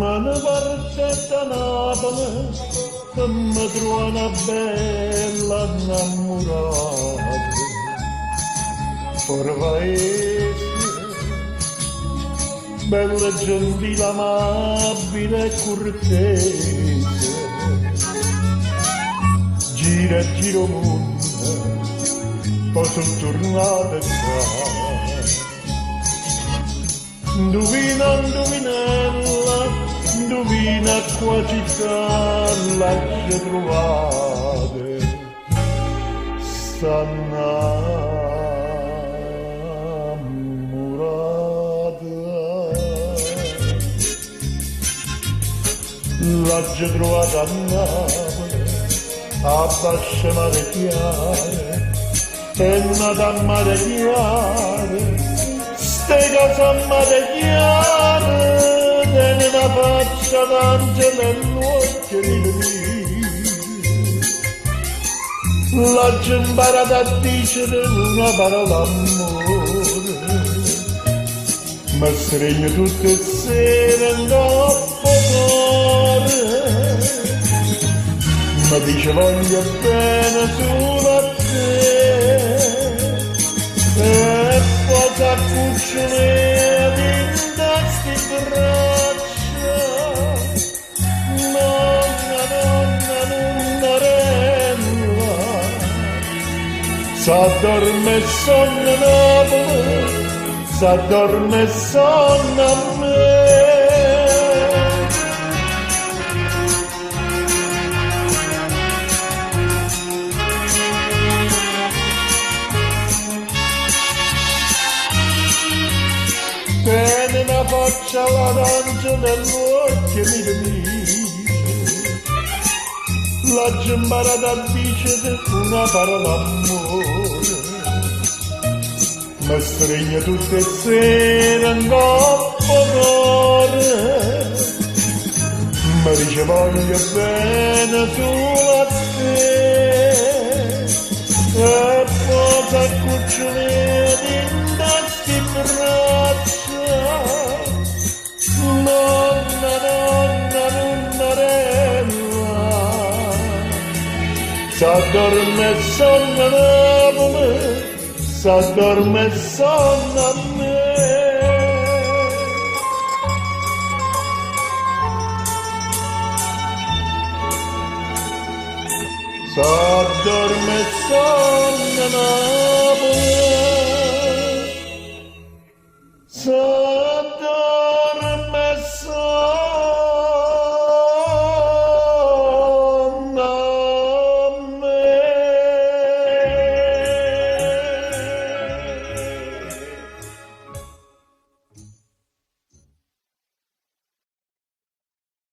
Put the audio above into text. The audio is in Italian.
Ma ne parte da Napoli e mi trova una bella innamorata. For paese, bella gentile, amabile e cortese, gira e gira mondo, poi sono tornata qua. Indovina, indovinella, indovina qua città lascia trovate, l'aggia trovata a Napoli, a Bascia Mare Chiare, e nata a Mare Chiare, ste cose a Mare Chiare, tiene una faccia d'angelo e l'occhio di lui. L'aggia imparata a dicere una parola amore, ma stringe tutte le sere in coppa d'ore, ma dice voglio bene solo a te, e poi s'accucciolea in sti braccia, nonna, nonna, nonnarella, s'addorme e sonna Napoli, s'addorme e sonna a me. Tiene una faccia all'arancia nell'occhio mi dice, l'aggia imparata a dicere una parola amore, ma stringe tutte le sere in coppa d'ore, ma dice voglio bene solo a te, e poi s'accucciolea in sti braccia, nonna, nonna, nonnarella, s'addorme e sonna Napoli, s'addorme e sonna a me. S'addorme